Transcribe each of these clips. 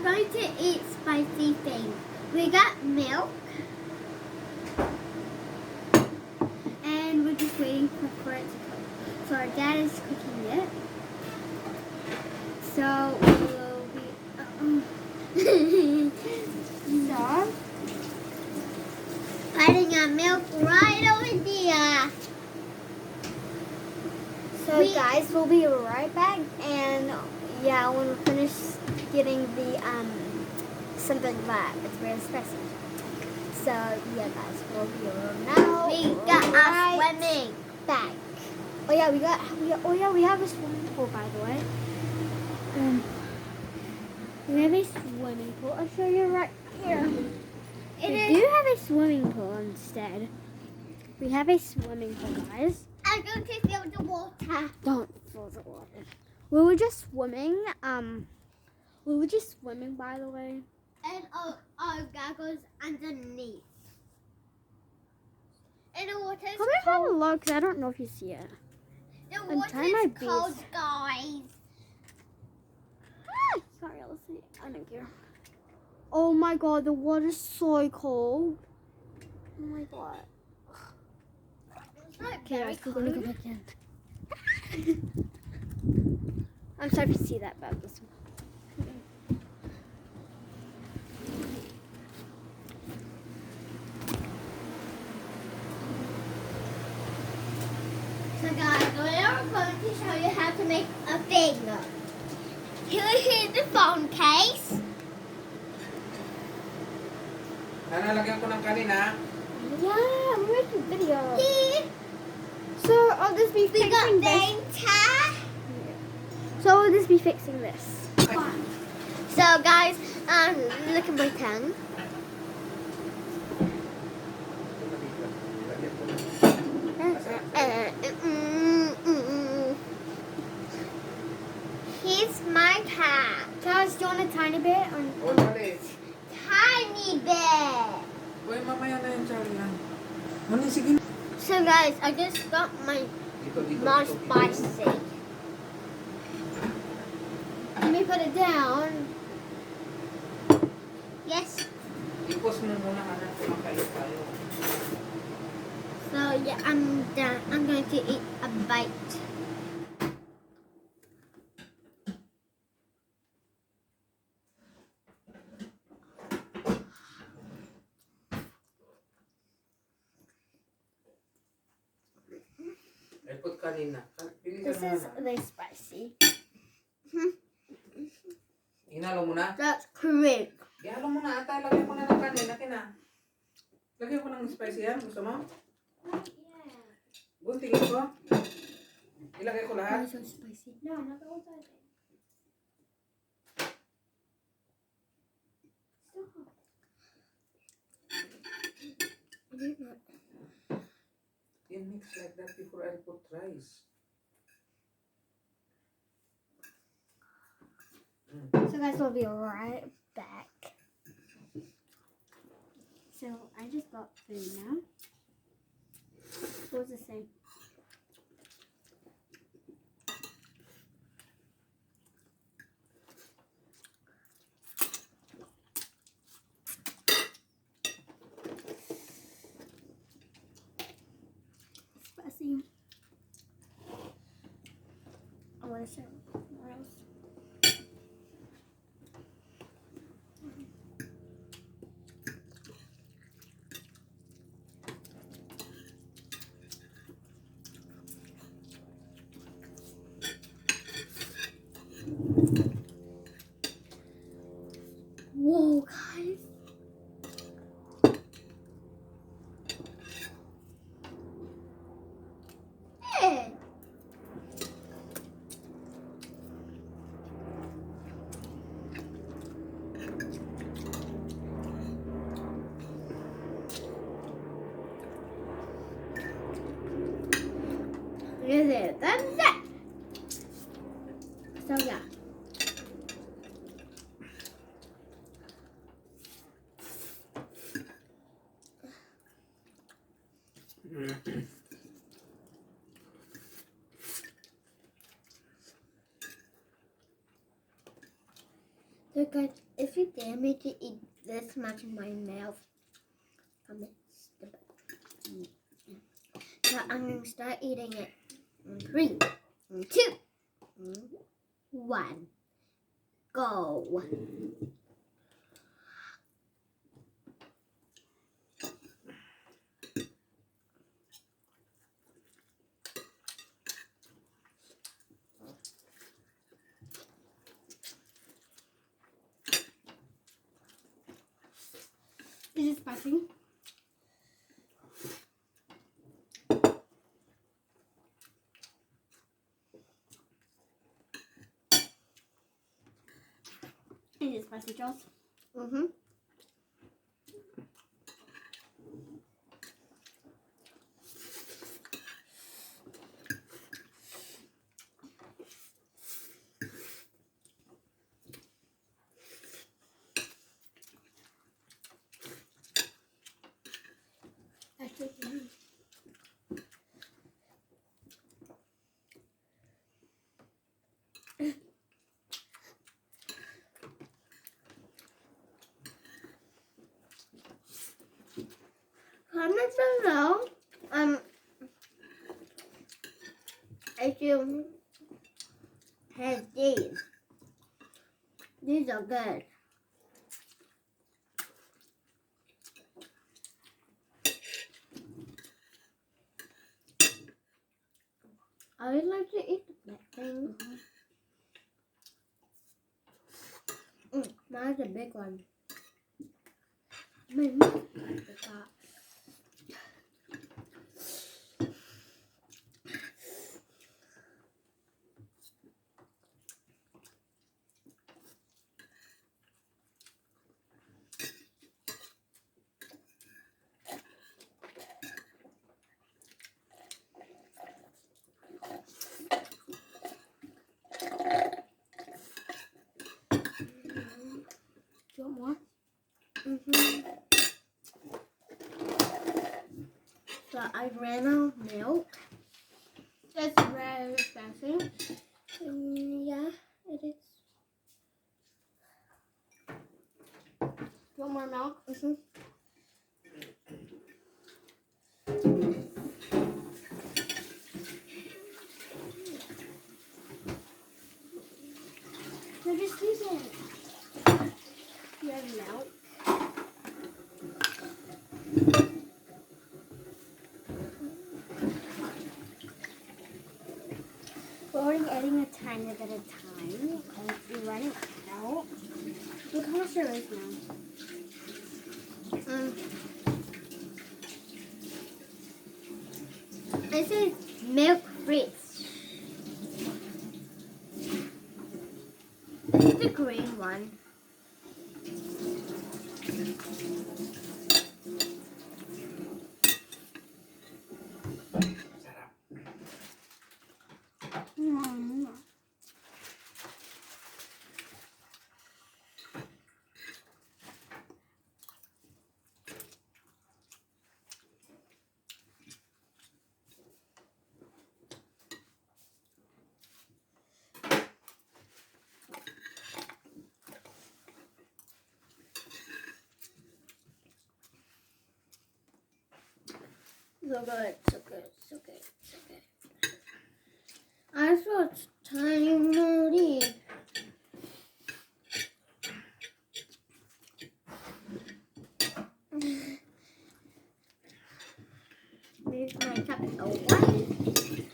going to eat spicy things. We got milk. And we're just waiting for it to cook. So our dad is cooking it. So we'll be so putting our milk right over there. So guys, we'll be right back, and yeah, when we finish getting the something that it's very spicy. So yeah, guys, we'll be right now. We got our swimming back. We have a swimming pool, by the way. We have a swimming pool. I'll show you right here. We do have a swimming pool instead. We have a swimming pool, guys. I'm going to fill the water. Don't fill the water. We were just swimming. By the way. And our goggles underneath. And the water's cold. Come have a look, 'cause I don't know if you see it. The water's cold, guys. Sorry, let's see. I don't care. Oh my god, the water's so cold. Oh my god. Okay, guys, we're gonna go back in. I'm sorry to see that about this one. So guys, we are going to show you how to make a finger. Here's the phone case. Nalagyan ko ng kanin, ha? Yeah, we're making video. So I'll just be fixing this. So I'll just be fixing this. So guys, look at my tongue. Here's my cat. Charles, do you want a tiny bit? Tiny bit. Uy, mamaya na yun, Charlie, ha? Ano, sige. So guys, I just got my more spicy. Let me put it down. Yes. Ipos mo muna, anak. Kumakain tayo. So yeah, I'm done. I'm going to eat a bite. Ipot kanina. This is really spicy. Inalo mo na? That's correct. Ihalo mo na ata. Lagyan ko na ng kanin. Laki na. Lagyan ko ng spicy yan. Gusto mo? Yeah. Guntingin ko. Ilagay ko lahat. So spicy. No, not the whole time. You mix like that before I put rice. So guys, we'll be right back. So I just got food now. What was it saying? Spicy. I want to show what else. Whoa, guys. Hey. Is it? That's it. So yeah. So guys, if you dare me to eat this much in my mouth, comment. So I'm gonna start eating it. In 3, 2, 1, go. Is it spicy? Is it spicy, Charles? Mm-hmm. Comment below. If you had these. These are good. I would like to eat the black thing. Mine's a big one. My mouth is the top. Do you want more? Mm-hmm. So I ran out of milk. It's very spicy. Yeah, it is. Do you want more milk? Mm-hmm. No, just use it. You have milk. We're already adding a tiny bit of time because we're running out. Look how much there is now. This is milk frizz. This is the green one. So good, so good, so good, so good. I saw it's time to leave. Move my cup away.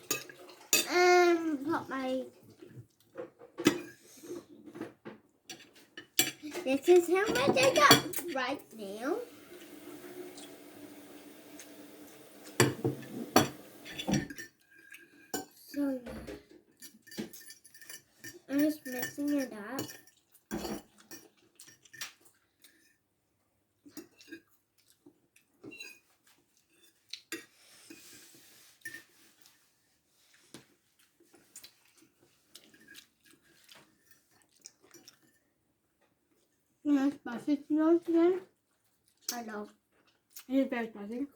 And put my... This is how much I got right now. So yeah. I'm just mixing it up. You know, spicy noodles again? I know. It is very spicy.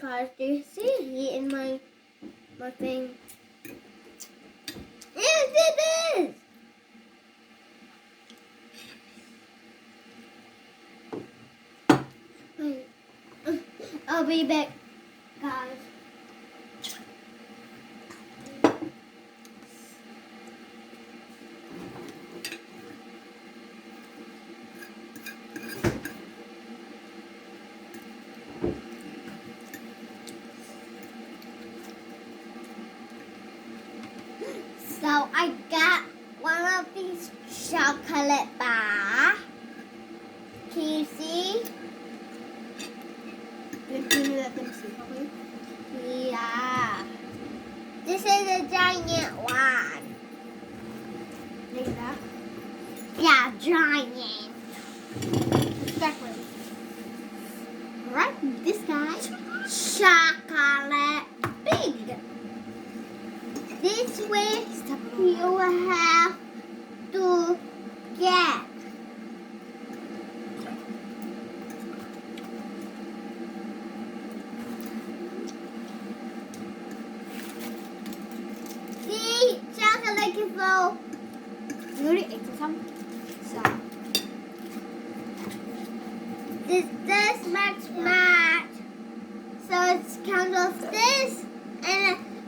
guys, do you see heat in my thing? Yes, it is! Wait. I'll be back, guys. So I got one of these chocolate bar. Can you see? Can you let them see, please? Yeah. This is a giant one. Like that? Yeah, giant. Exactly. Right, this guy. Chocolate big. This way you have to get. See, chocolate is full. You already ate some? So, This match. So it's kind of this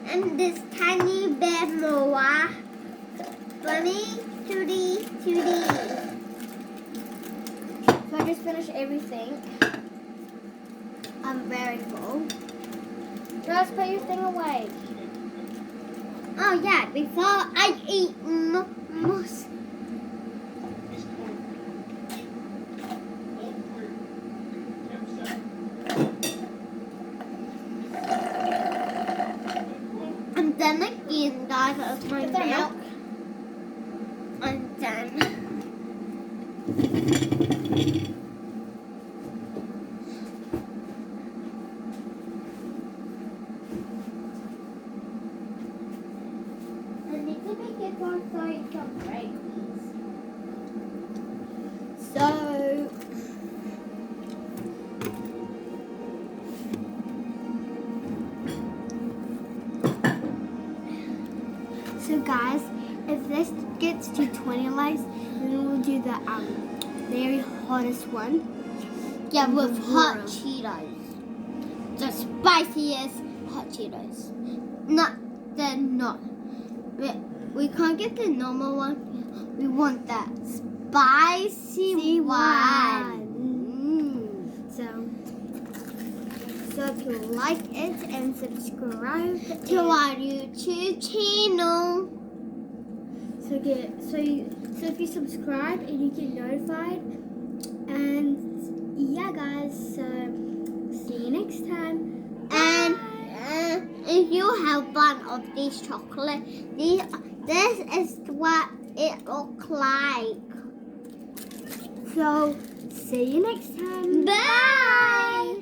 and this tiny bit more. Bunny, Tootie. so I just finished everything. I'm very full. Just put your thing away. Oh yeah, before I eat most. I'm done again, guys. That's my Get that milk. I'm done. I need to make it more so it can break these. So, guys, if this gets to 20 likes, then we'll do the very hottest one. Yeah, And with the hot world. Cheetos. The spiciest hot Cheetos. Not. We can't get the normal one. We want that spicy one. So if you like it and subscribe To our YouTube channel. So if you subscribe and you get notified, and yeah, guys. So see you next time. And if you have one of these chocolate, this is what it looks like. So see you next time. Bye.